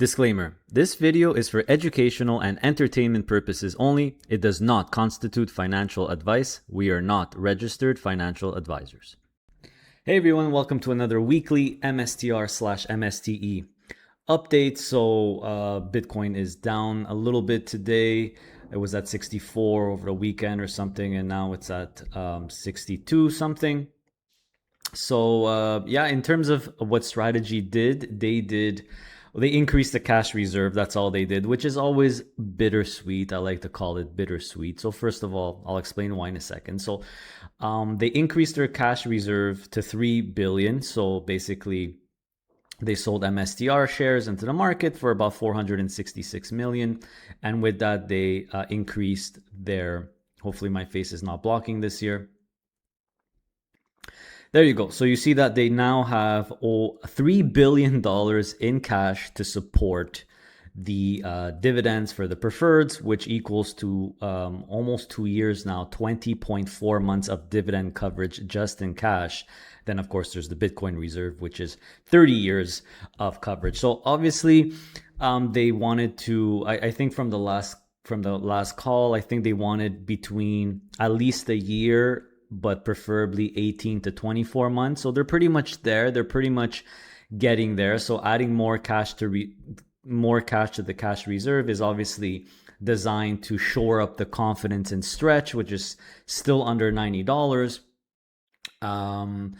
Disclaimer: this video is for educational and entertainment purposes only. It does not constitute financial advice. We are not registered financial advisors. Hey everyone, welcome to another weekly MSTR/MSTE update. So Bitcoin is down a little bit today. It was at 64 over the weekend or something, and now it's at 62 something. So yeah, in terms of what strategy did, they increased the cash reserve. That's all they did, which is always bittersweet. I like to call it bittersweet. So first of all, I'll explain why in a second. So they increased their cash reserve to 3 billion. So basically they sold MSTR shares into the market for about 466 million. And with that, they increased their, hopefully my face is not blocking this here. There you go. So you see that they now have $3 billion in cash to support the dividends for the preferreds, which equals to almost 2 years now, 20.4 months of dividend coverage just in cash. Then, of course, there's the Bitcoin reserve, which is 30 years of coverage. So obviously, they wanted to, I think from the last call, I think they wanted between at least a year, but preferably 18 to 24 months. So they're pretty much there. They're pretty much getting there. So adding more cash to the cash reserve is obviously designed to shore up the confidence in Stretch, which is still under $90. And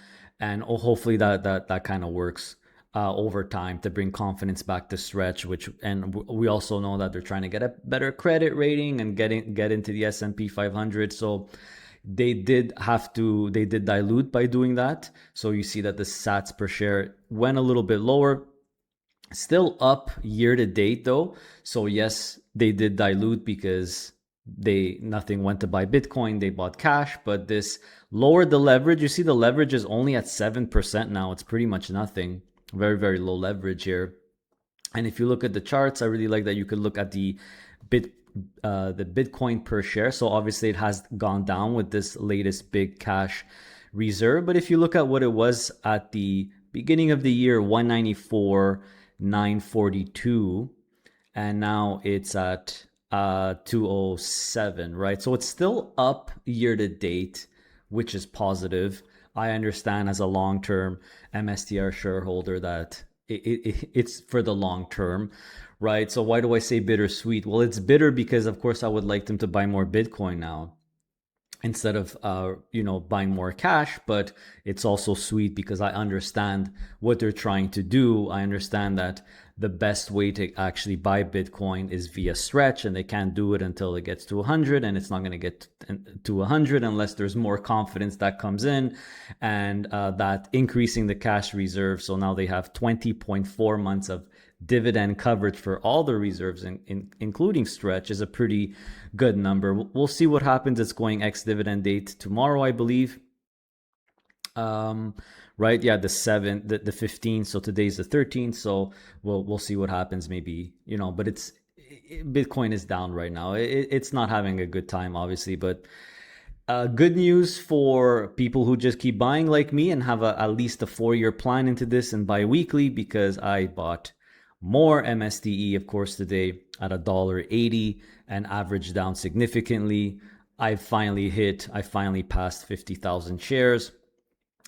hopefully that kind of works over time to bring confidence back to Stretch, and we also know that they're trying to get a better credit rating and get into the S&P 500. So they did dilute by doing that. So you see that the sats per share went a little bit lower, still up year to date though. So yes, they did dilute because nothing went to buy Bitcoin, they bought cash, but this lowered the leverage. You see the leverage is only at 7% now. It's pretty much nothing. Very, very low leverage here. And if you look at the charts, I really like that you could look at the Bitcoin per share. So obviously it has gone down with this latest big cash reserve. But if you look at what it was at the beginning of the year, 194,942, and now it's at 207, right? So it's still up year to date, which is positive. I understand as a long-term MSTR shareholder that it's for the long term, right? So why do I say bittersweet? Well, it's bitter because of course I would like them to buy more Bitcoin now instead of buying more cash, but it's also sweet because I understand what they're trying to do. I understand that the best way to actually buy Bitcoin is via Stretch, and they can't do it until it gets to 100, and it's not going to get to 100 unless there's more confidence that comes in, and that increasing the cash reserve. So now they have 20.4 months of dividend coverage for all the reserves, including Stretch, is a pretty good number. We'll see what happens. It's going ex-dividend date tomorrow, I believe. Right? Yeah, the 15th. So today's the 13th. So we'll see what happens. Maybe, but Bitcoin is down right now. It's not having a good time, obviously, but good news for people who just keep buying like me and have at least a 4-year plan into this and buy weekly, because I bought more MSTE, of course, today at $1.80 and averaged down significantly. I finally passed 50,000 shares,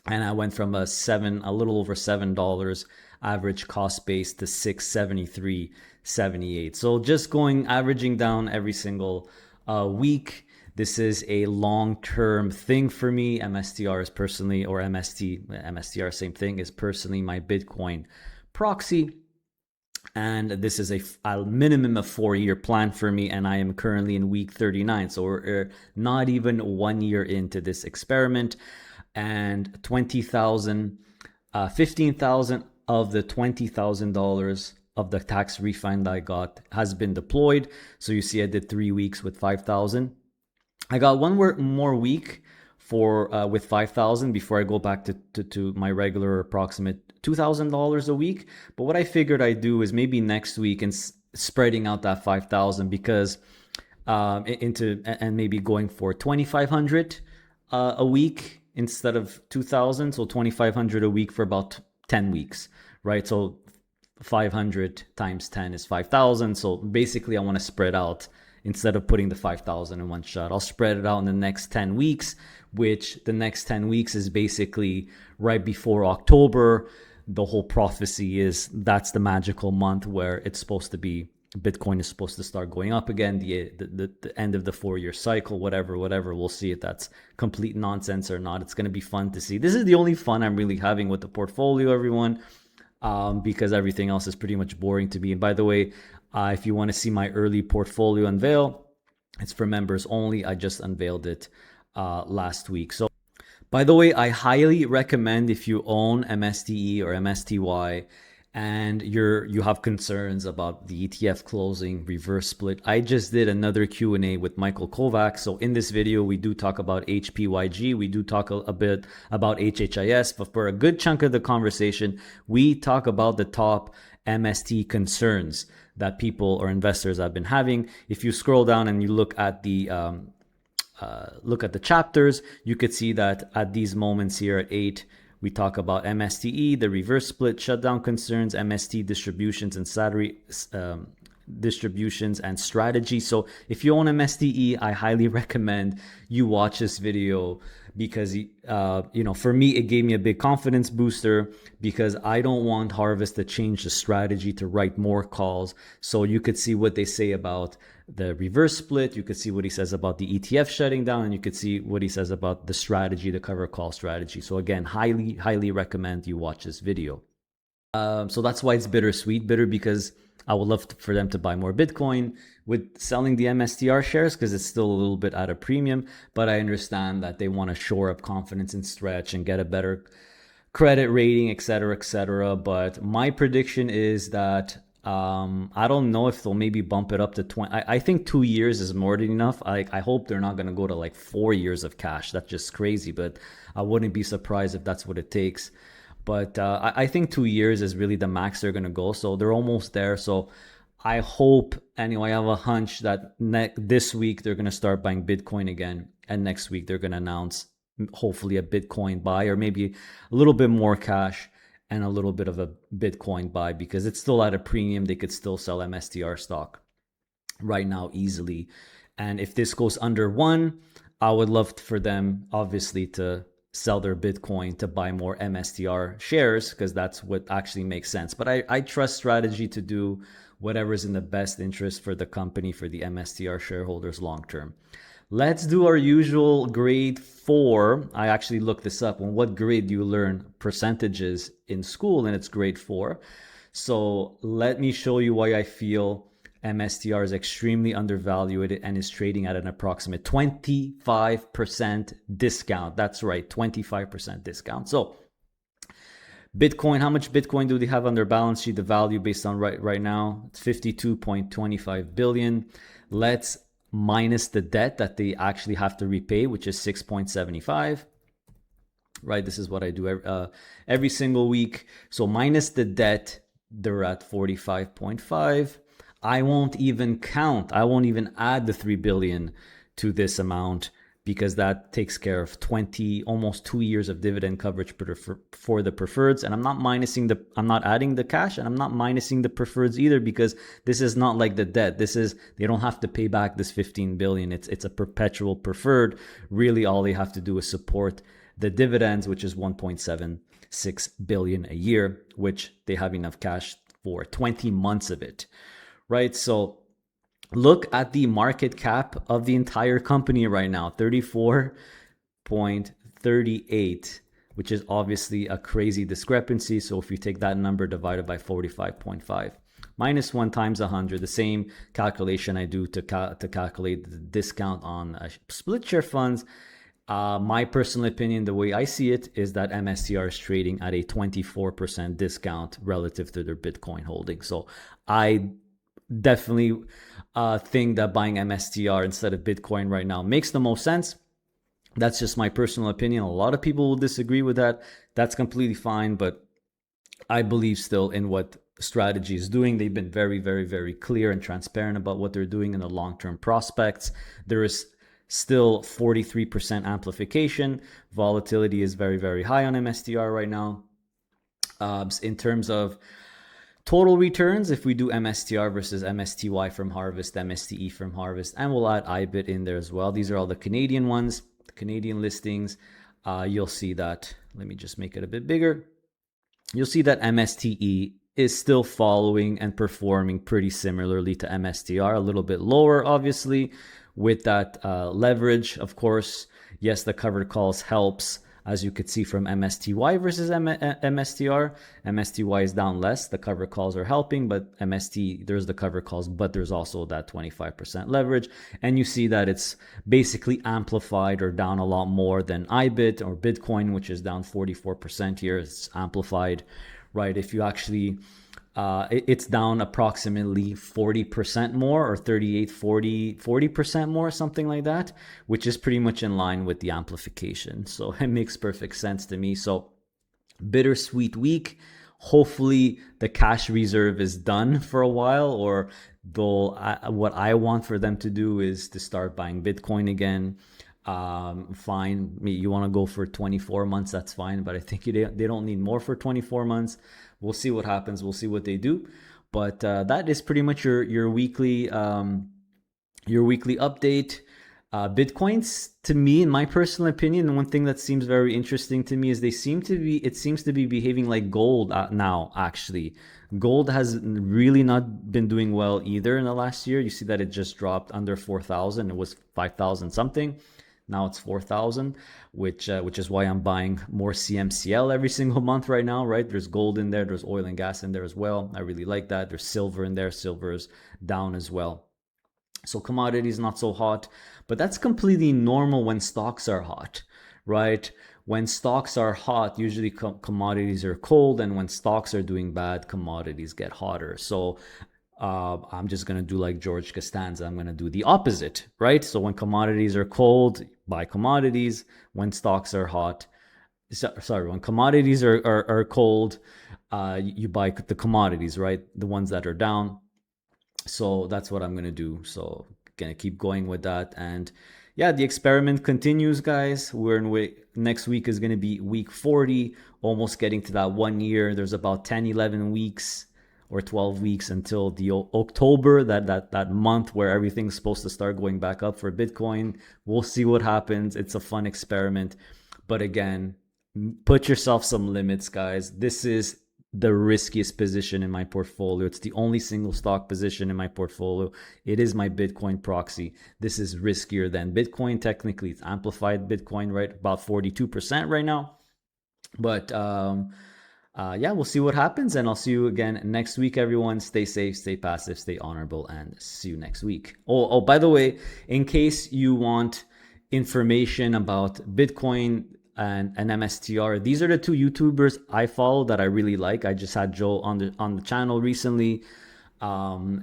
and I went from a little over $7 average cost base to $673.78. So just averaging down every single week. This is a long-term thing for me. MSTR is personally, or MSTR, same thing, is personally my Bitcoin proxy. And this is a minimum of 4-year plan for me, and I am currently in week 39. So we're not even 1 year into this experiment. And 15,000 of the $20,000 of the tax refund I got has been deployed. So you see I did 3 weeks with 5,000. I got one more week with 5,000 before I go back to my regular approximate $2,000 a week. But what I figured I'd do is maybe next week and spreading out that 5,000 because and maybe going for 2,500 a week instead of 2,000. So 2,500 a week for about 10 weeks, right? So 500 times 10 is 5,000. So basically I want to spread out. Instead of putting the 5,000 in one shot, I'll spread it out in the next 10 weeks, which the next 10 weeks is basically right before October. The whole prophecy is that's the magical month where it's supposed to be, Bitcoin is supposed to start going up again, the end of the 4-year cycle, whatever. We'll see if that's complete nonsense or not. It's going to be fun to see. This is the only fun I'm really having with the portfolio, everyone, because everything else is pretty much boring to me. And by the way, if you want to see my early portfolio unveil, it's for members only. I just unveiled it last week. So, by the way, I highly recommend if you own MSTE or MSTY and you have concerns about the ETF closing, reverse split. I just did another Q&A with Michael Kovac. So in this video, we do talk about HPYG. We do talk a bit about HHIS, but for a good chunk of the conversation, we talk about the top MST concerns that people or investors have been having. If you scroll down and you look at the chapters, you could see that at these moments here at 8, we talk about MSTE, the reverse split, shutdown concerns, MST distributions and salary distributions and strategy. So if you own MSTE, I highly recommend you watch this video because for me it gave me a big confidence booster because I don't want Harvest to change the strategy to write more calls. So you could see what they say about the reverse split, you could see what he says about the ETF shutting down, and you could see what he says about the strategy, the cover call strategy. So again, highly recommend you watch this video. So that's why it's bittersweet. Bitter because I would love for them to buy more Bitcoin with selling the MSTR shares because it's still a little bit at a premium. But I understand that they want to shore up confidence and stretch and get a better credit rating, etc. But my prediction is that I don't know if they'll maybe bump it up to 20. I think 2 years is more than enough. I hope they're not going to go to like 4 years of cash. That's just crazy. But I wouldn't be surprised if that's what it takes. But I think 2 years is really the max they're going to go. So they're almost there. So I hope, anyway, I have a hunch that this week they're going to start buying Bitcoin again. And next week they're going to announce hopefully a Bitcoin buy or maybe a little bit more cash and a little bit of a Bitcoin buy because it's still at a premium. They could still sell MSTR stock right now easily. And if this goes under 1, I would love for them obviously to sell their Bitcoin to buy more MSTR shares because that's what actually makes sense. But I trust strategy to do whatever's in the best interest for the company, for the MSTR shareholders long term. Let's do our usual grade 4. I actually looked this up. On what grade do you learn percentages in school? And it's grade 4. So let me show you why I feel MSTR is extremely undervalued and is trading at an approximate 25% discount. That's right, 25% discount. So Bitcoin, how much Bitcoin do they have on their balance sheet? The value based on right now, it's 52.25 billion. Let's minus the debt that they actually have to repay, which is 6.75. Right, this is what I do every single week. So minus the debt, they're at 45.5. I won't even add the 3 billion to this amount because that takes care of almost 2 years of dividend coverage for the preferreds. And I'm not adding the cash and I'm not minusing the preferreds either because this is not like the debt. They don't have to pay back this 15 billion. It's a perpetual preferred. Really, all they have to do is support the dividends, which is 1.76 billion a year, which they have enough cash for 20 months of it. Right, so look at the market cap of the entire company right now, 34.38, which is obviously a crazy discrepancy. So if you take that number divided by 45.5, minus 1 times 100, the same calculation I do to calculate the discount on split share funds. My personal opinion, the way I see it, is that MSTR is trading at a 24% discount relative to their Bitcoin holding. So I definitely think that buying MSTR instead of Bitcoin right now makes the most sense. That's just my personal opinion. A lot of people will disagree with that. That's completely fine, but I believe still in what strategy is doing. They've been very, very, very clear and transparent about what they're doing in the long-term prospects. There is still 43% amplification. Volatility is very, very high on MSTR right now. In terms of Total returns, if we do MSTR versus MSTY from harvest, MSTE from harvest, and we'll add IBIT in there as well. These are all the Canadian ones, the Canadian listings. You'll see that, let me just make it a bit bigger. You'll see that MSTE is still following and performing pretty similarly to MSTR, a little bit lower, obviously, with that leverage, of course. Yes, the covered calls helps, as you could see from MSTY versus MSTR. MSTY is down less. The cover calls are helping, but MST, there's the cover calls, but there's also that 25% leverage. And you see that it's basically amplified or down a lot more than IBIT or Bitcoin, which is down 44% here. It's amplified, right? If you actually, it's down approximately 40% more, or 40% more, something like that, which is pretty much in line with the amplification. So it makes perfect sense to me. So bittersweet week. Hopefully the cash reserve is done for a while, or what I want for them to do is to start buying Bitcoin again. Fine, you want to go for 24 months, that's fine, but I think they don't need more for 24 months. We'll see what happens. We'll see what they do. But that is pretty much your weekly update. Bitcoins, to me, in my personal opinion, one thing that seems very interesting to me is it seems to be behaving like gold now, actually. Gold has really not been doing well either in the last year. You see that it just dropped under 4,000. It was 5,000 something. Now it's 4,000, which is why I'm buying more CMCL every single month right now, right? There's gold in there. There's oil and gas in there as well. I really like that. There's silver in there. Silver is down as well. So commodities not so hot, but that's completely normal when stocks are hot, right? When stocks are hot, usually commodities are cold, and when stocks are doing bad, commodities get hotter. So I'm just going to do like George Costanza. I'm going to do the opposite, right? So when commodities are cold, buy commodities. When stocks are hot, when commodities are cold, you buy the commodities, right? The ones that are down. So that's what I'm going to do. So going to keep going with that. And yeah, the experiment continues, guys. We're in next week is going to be week 40, almost getting to that 1 year. There's about 10, 11 weeks or 12 weeks until the October, that month where everything's supposed to start going back up for Bitcoin. We'll see what happens. It's a fun experiment. But again, put yourself some limits, guys. This is the riskiest position in my portfolio. It's the only single stock position in my portfolio. It is my Bitcoin proxy. This is riskier than Bitcoin. Technically, it's amplified Bitcoin, right? About 42% right now. But yeah, we'll see what happens, and I'll see you again next week, everyone. Stay safe, stay passive, stay honorable, and see you next week. Oh, by the way, in case you want information about Bitcoin and MSTR, these are the two YouTubers I follow that I really like. I just had Joe on the channel recently.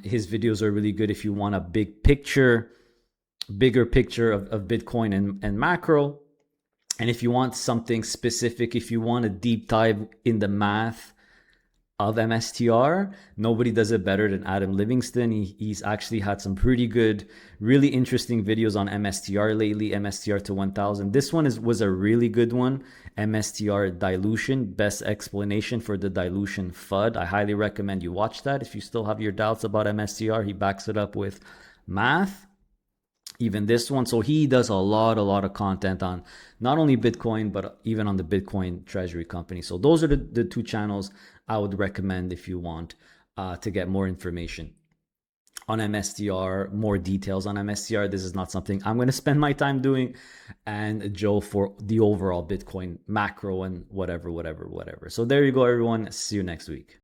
His videos are really good if you want a bigger picture of Bitcoin and macro. And if you want something specific, if you want a deep dive in the math of MSTR, nobody does it better than Adam Livingston. He's actually had some pretty good, really interesting videos on MSTR lately, MSTR to 1000. This one was a really good one. MSTR dilution, best explanation for the dilution FUD. I highly recommend you watch that. If you still have your doubts about MSTR, he backs it up with math. Even this one. So he does a lot of content on not only Bitcoin, but even on the Bitcoin treasury company. So those are the two channels I would recommend if you want to get more information on MSTR, more details on MSTR. This is not something I'm going to spend my time doing. And Joe for the overall Bitcoin macro and whatever. So there you go, everyone. See you next week.